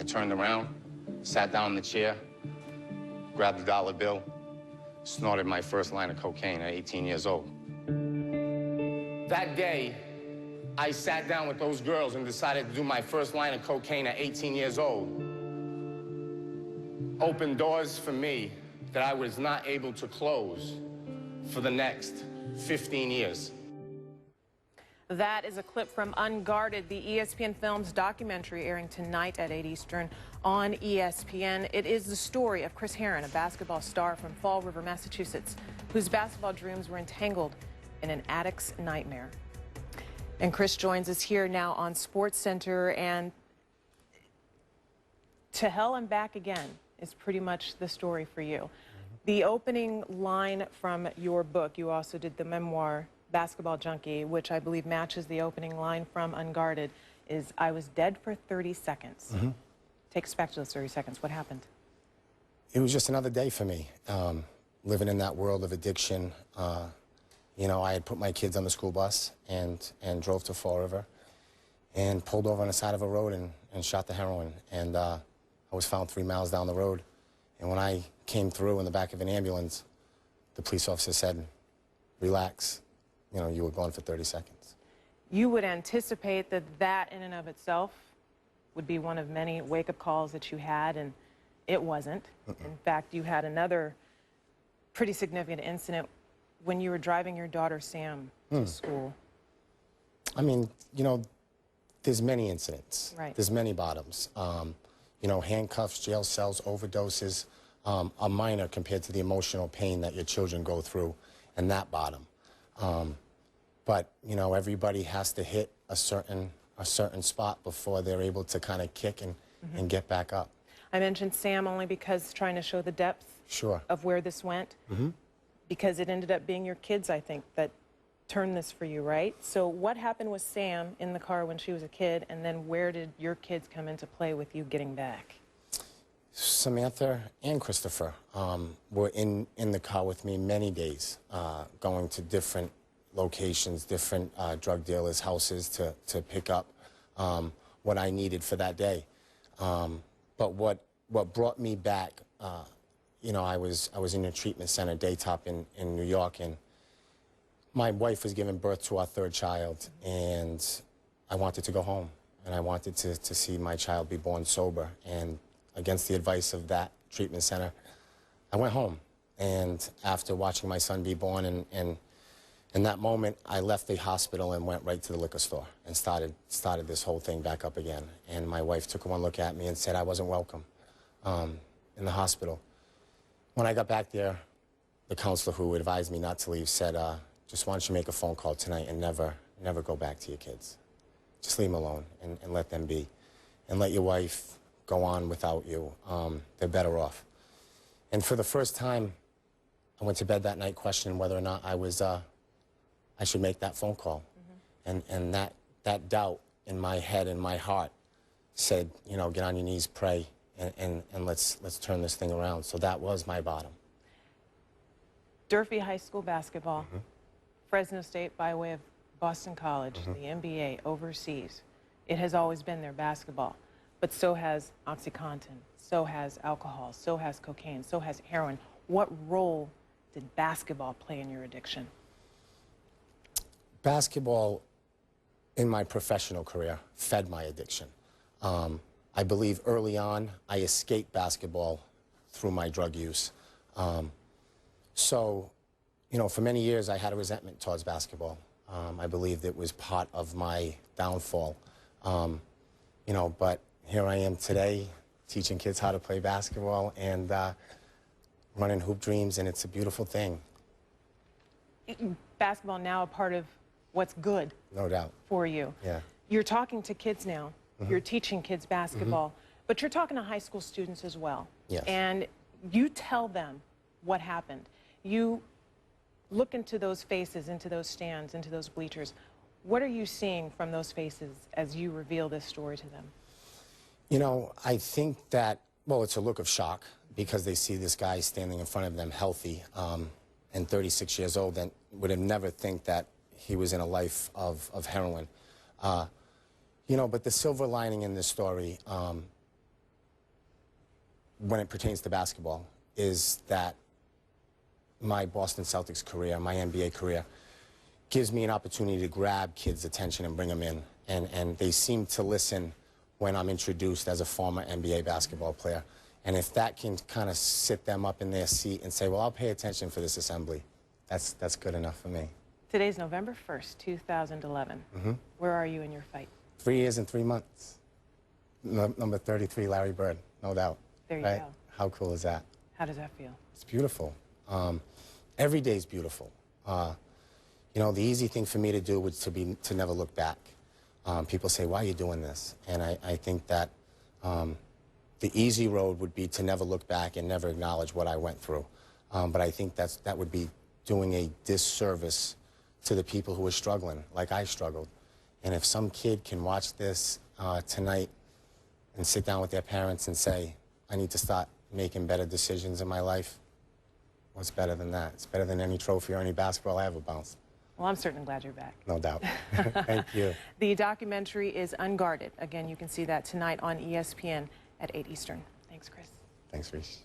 turned around, sat down in the chair, grabbed a dollar bill, snorted my first line of cocaine at 18 years old. That day, I sat down with those girls and decided to do my first line of cocaine at 18 years old. Opened doors for me that I was not able to close for the next 15 years. That is a clip from Unguarded, the ESPN Films documentary airing tonight at 8 Eastern on ESPN. It is the story of Chris Herren, a basketball star from Fall River, Massachusetts, whose basketball dreams were entangled in an addict's nightmare. And Chris joins us here now on Sports Center, and to hell and back again is pretty much the story for you. The opening line from your book, you also did the memoir, Basketball Junkie, which I believe matches the opening line from Unguarded, is, "I was dead for 30 seconds. Take us back to those 30 seconds. What happened? It was just another day for me, living in that world of addiction. You know, I had put my kids on the school bus and drove to Fall River and pulled over on the side of a road and shot the heroin. And I was found 3 miles down the road. And when I came through in the back of an ambulance, the police officer said, "Relax, you know, you were gone for 30 seconds. You would anticipate that that in and of itself would be one of many wake-up calls that you had, and it wasn't. In fact, you had another pretty significant incident when you were driving your daughter, Sam, to school. I mean, you know, there's many incidents. Right. There's many bottoms. You know, handcuffs, jail cells, overdoses are minor compared to the emotional pain that your children go through, and that bottom. But, you know, everybody has to hit a certain spot before they're able to kind of kick and get back up. I mentioned Sam only because trying to show the depth of where this went. Because it ended up being your kids, I think, that turned this for you, right? So what happened with Sam in the car when she was a kid, and then where did your kids come into play with you getting back? Samantha and Christopher were in the car with me many days, going to different locations, different drug dealers' houses to pick up what I needed for that day. But what brought me back, you know, I was in a treatment center, Daytop in New York, and my wife was giving birth to our third child, and I wanted to go home, and I wanted to see my child be born sober. And against the advice of that treatment center, I went home. And after watching my son be born, and in that moment, I left the hospital and went right to the liquor store and started this whole thing back up again. And my wife took one look at me and said I wasn't welcome in the hospital. When I got back there, the counselor who advised me not to leave said, just why don't you make a phone call tonight and never go back to your kids. Just leave them alone and let them be. And let your wife go on without you. They're better off. And for the first time, I went to bed that night questioning whether or not I should make that phone call. And that doubt in my head and my heart said, you know, get on your knees, pray, and let's turn this thing around. So that was my bottom. Durfee High School basketball, Fresno State by way of Boston College, the NBA overseas. It has always been their basketball, but so has OxyContin, so has alcohol, so has cocaine, so has heroin. What role did basketball play in your addiction? Basketball, in my professional career, fed my addiction. I believe early on, I escaped basketball through my drug use. So, you know, for many years, I had a resentment towards basketball. I believed it was part of my downfall. You know, but here I am today, teaching kids how to play basketball and running Hoop Dreams, and it's a beautiful thing. Basketball now a part of what's good. No doubt. For you. Yeah. You're talking to kids now. You're teaching kids basketball, but you're talking to high school students as well. Yes. And you tell them what happened. You look into those faces, into those stands, into those bleachers. What are you seeing from those faces as you reveal this story to them? You know, I think that, well, it's a look of shock because they see this guy standing in front of them healthy and 36 years old and would have never think that he was in a life of heroin. You know, but the silver lining in this story, when it pertains to basketball is that my Boston Celtics career, my NBA career, gives me an opportunity to grab kids' attention and bring them in. And they seem to listen when I'm introduced as a former NBA basketball player. And if that can kind of sit them up in their seat and say, well, I'll pay attention for this assembly, that's good enough for me. Today's November 1st, 2011. Where are you in your fight? 3 years and 3 months. Number 33, Larry Bird, no doubt. There you right? go. How cool is that? How does that feel? It's beautiful. Every day is beautiful. You know, the easy thing for me to do was to never look back. People say, why are you doing this? And I think that the easy road would be to never look back and never acknowledge what I went through. But I think that would be doing a disservice to the people who are struggling, like I struggled. And if some kid can watch this tonight and sit down with their parents and say, I need to start making better decisions in my life, what's better than that? It's better than any trophy or any basketball I ever bounced. Well, I'm certainly glad you're back. No doubt. Thank you. The documentary is Unguarded. Again, you can see that tonight on ESPN at 8 Eastern. Thanks, Chris. Thanks, Reisch.